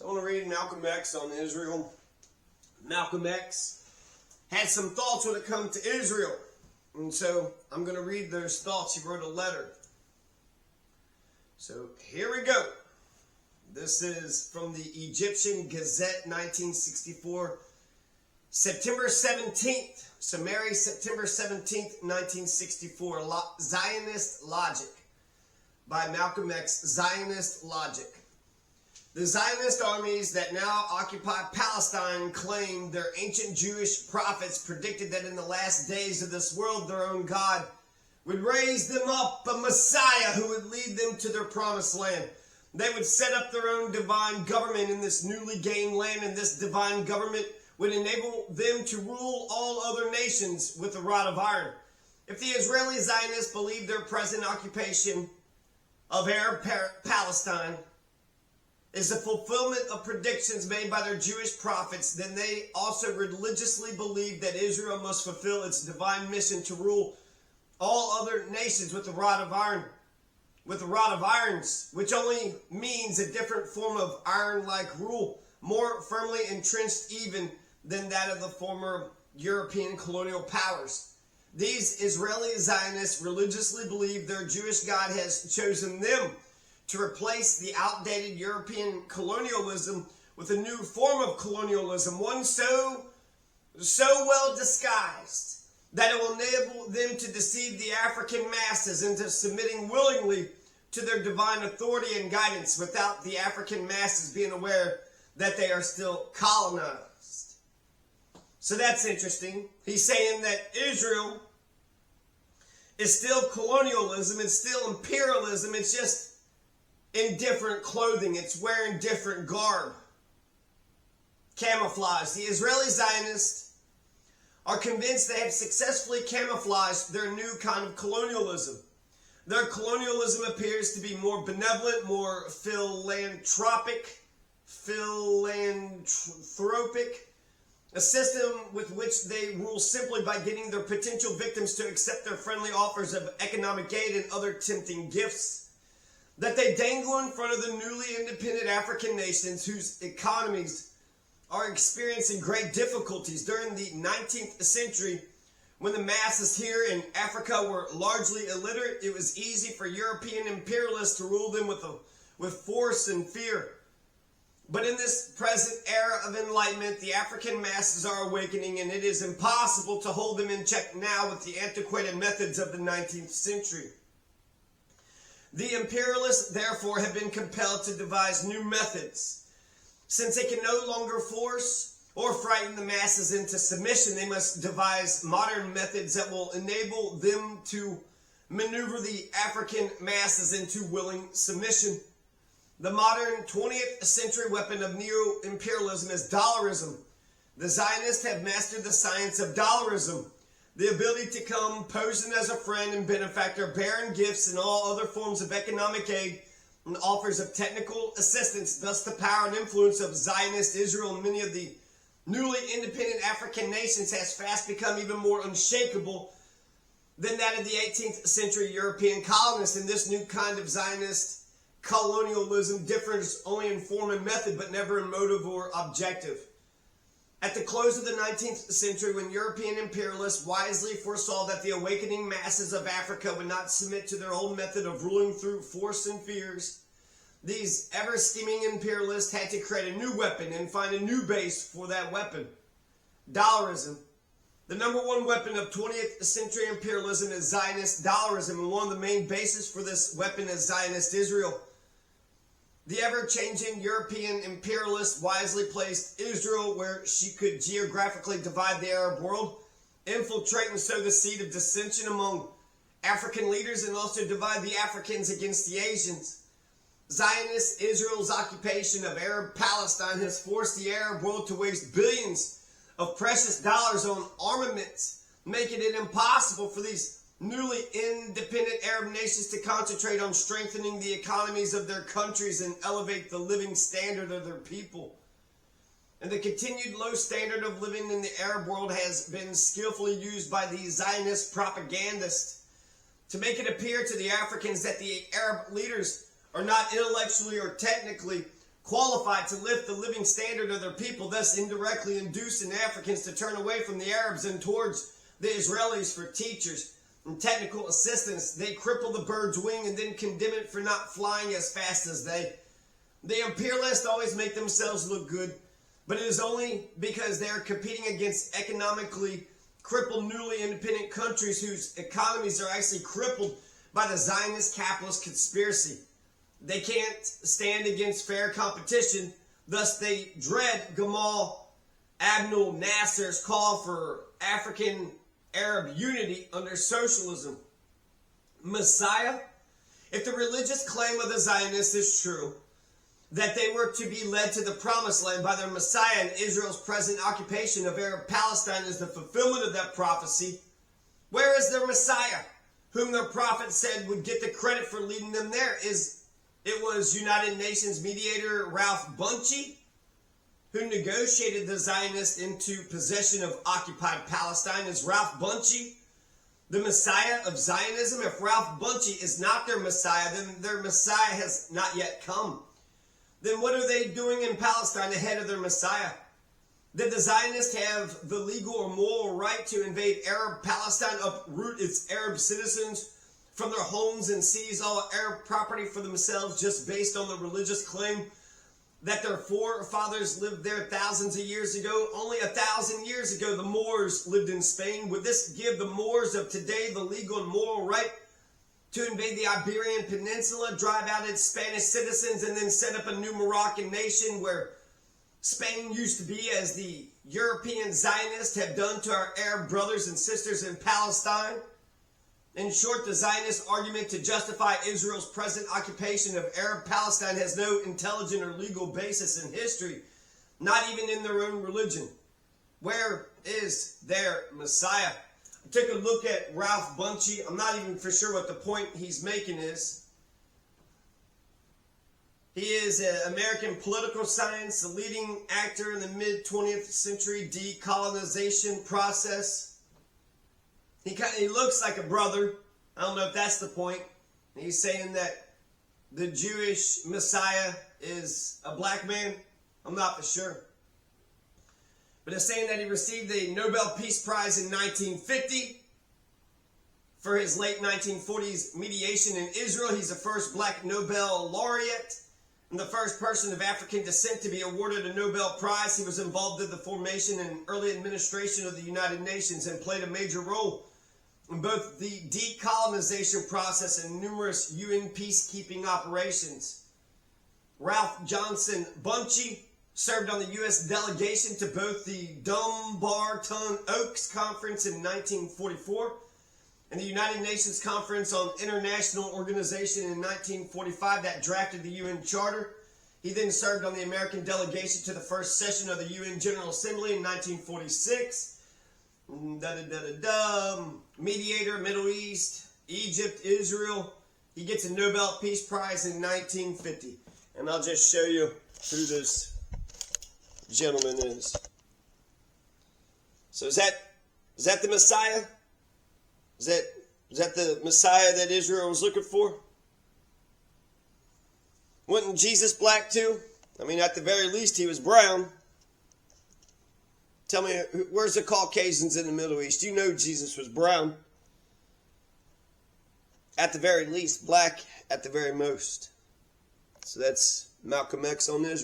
So I want to read Malcolm X on Israel. Malcolm X had some thoughts when it comes to Israel. And so I'm going to read those thoughts. He wrote a letter. So here we go. This is from the Egyptian Gazette, 1964, September 17th. So Mary, September 17th, 1964. Zionist Logic by Malcolm X. Zionist Logic. The Zionist armies that now occupy Palestine claim their ancient Jewish prophets predicted that in the last days of this world, their own God would raise them up a Messiah who would lead them to their promised land. They would set up their own divine government in this newly gained land, and this divine government would enable them to rule all other nations with a rod of iron. If the Israeli Zionists believe their present occupation of Arab Palestine is the fulfillment of predictions made by their Jewish prophets, then they also religiously believe that Israel must fulfill its divine mission to rule all other nations with a rod of iron. With a rod of irons, which only means a different form of iron-like rule, more firmly entrenched even than that of the former European colonial powers. These Israeli Zionists religiously believe their Jewish God has chosen them to replace the outdated European colonialism with a new form of colonialism, one so well disguised that it will enable them to deceive the African masses into submitting willingly to their divine authority and guidance without the African masses being aware that they are still colonized. So that's interesting. He's saying that Israel is still colonialism, it's still imperialism, it's just in different clothing, it's wearing different garb. Camouflage. The Israeli Zionists are convinced they have successfully camouflaged their new kind of colonialism. Their colonialism appears to be more benevolent, more philanthropic, a system with which they rule simply by getting their potential victims to accept their friendly offers of economic aid and other tempting gifts that they dangle in front of the newly independent African nations whose economies are experiencing great difficulties. During the 19th century, when the masses here in Africa were largely illiterate, it was easy for European imperialists to rule them with force and fear. But in this present era of enlightenment, the African masses are awakening, and it is impossible to hold them in check now with the antiquated methods of the 19th century. The imperialists, therefore, have been compelled to devise new methods. Since they can no longer force or frighten the masses into submission, they must devise modern methods that will enable them to maneuver the African masses into willing submission. The modern 20th century weapon of neo-imperialism is dollarism. The Zionists have mastered the science of dollarism, the ability to come posing as a friend and benefactor, bearing gifts and all other forms of economic aid and offers of technical assistance. Thus, the power and influence of Zionist Israel and many of the newly independent African nations has fast become even more unshakable than that of the 18th century European colonists. And this new kind of Zionist colonialism differs only in form and method, but never in motive or objective. At the close of the 19th century, when European imperialists wisely foresaw that the awakening masses of Africa would not submit to their old method of ruling through force and fears, these ever-scheming imperialists had to create a new weapon and find a new base for that weapon. Dollarism. The number one weapon of 20th century imperialism is Zionist dollarism, and one of the main bases for this weapon is Zionist Israel. The ever-changing European imperialist wisely placed Israel where she could geographically divide the Arab world, infiltrate and sow the seed of dissension among African leaders, and also divide the Africans against the Asians. Zionist Israel's occupation of Arab Palestine has forced the Arab world to waste billions of precious dollars on armaments, making it impossible for these newly independent Arab nations to concentrate on strengthening the economies of their countries and elevate the living standard of their people. And the continued low standard of living in the Arab world has been skillfully used by the Zionist propagandists to make it appear to the Africans that the Arab leaders are not intellectually or technically qualified to lift the living standard of their people, thus indirectly inducing Africans to turn away from the Arabs and towards the Israelis for teachers and technical assistance. They cripple the bird's wing and then condemn it for not flying as fast as they. The imperialists always make themselves look good, but it is only because they are competing against economically crippled, newly independent countries whose economies are actually crippled by the Zionist capitalist conspiracy. They can't stand against fair competition, thus they dread Gamal Abdel Nasser's call for African-Arab unity under socialism. Messiah? If the religious claim of the Zionists is true, that they were to be led to the promised land by their Messiah, and Israel's present occupation of Arab Palestine is the fulfillment of that prophecy, where is their Messiah, whom their prophet said would get the credit for leading them there? It was United Nations mediator Ralph Bunche who negotiated the Zionists into possession of occupied Palestine. Is Ralph Bunche the Messiah of Zionism? If Ralph Bunche is not their Messiah, then their Messiah has not yet come. Then what are they doing in Palestine ahead of their Messiah? Did the Zionists have the legal or moral right to invade Arab Palestine, uproot its Arab citizens from their homes and seize all Arab property for themselves just based on the religious claim that their forefathers lived there thousands of years ago? Only 1,000 years ago, the Moors lived in Spain. Would this give the Moors of today the legal and moral right to invade the Iberian Peninsula, drive out its Spanish citizens, and then set up a new Moroccan nation where Spain used to be, as the European Zionists have done to our Arab brothers and sisters in Palestine? In short, the Zionist argument to justify Israel's present occupation of Arab Palestine has no intelligent or legal basis in history, not even in their own religion. Where is their Messiah? I took a look at Ralph Bunche. I'm not even for sure what the point he's making is. He is an American political science, a leading actor in the mid-20th century decolonization process. He looks like a brother. I don't know if that's the point. He's saying that the Jewish Messiah is a black man. I'm not for sure. But it's saying that he received the Nobel Peace Prize in 1950 for his late 1940s mediation in Israel. He's the first black Nobel laureate and the first person of African descent to be awarded a Nobel Prize. He was involved in the formation and early administration of the United Nations and played a major role in both the decolonization process and numerous UN peacekeeping operations. Ralph Johnson Bunche served on the U.S. delegation to both the Dumbarton Oaks Conference in 1944 and the United Nations Conference on International Organization in 1945 that drafted the UN Charter. He then served on the American delegation to the first session of the UN General Assembly in 1946. Mediator, Middle East, Egypt, Israel. He gets a Nobel Peace Prize in 1950. And I'll just show you who this gentleman is. So is that the Messiah? Is that the Messiah that Israel was looking for? Wasn't Jesus black too? I mean, at the very least, he was brown. Tell me, where's the Caucasians in the Middle East? You know Jesus was brown. At the very least, black at the very most. So that's Malcolm X on Israel.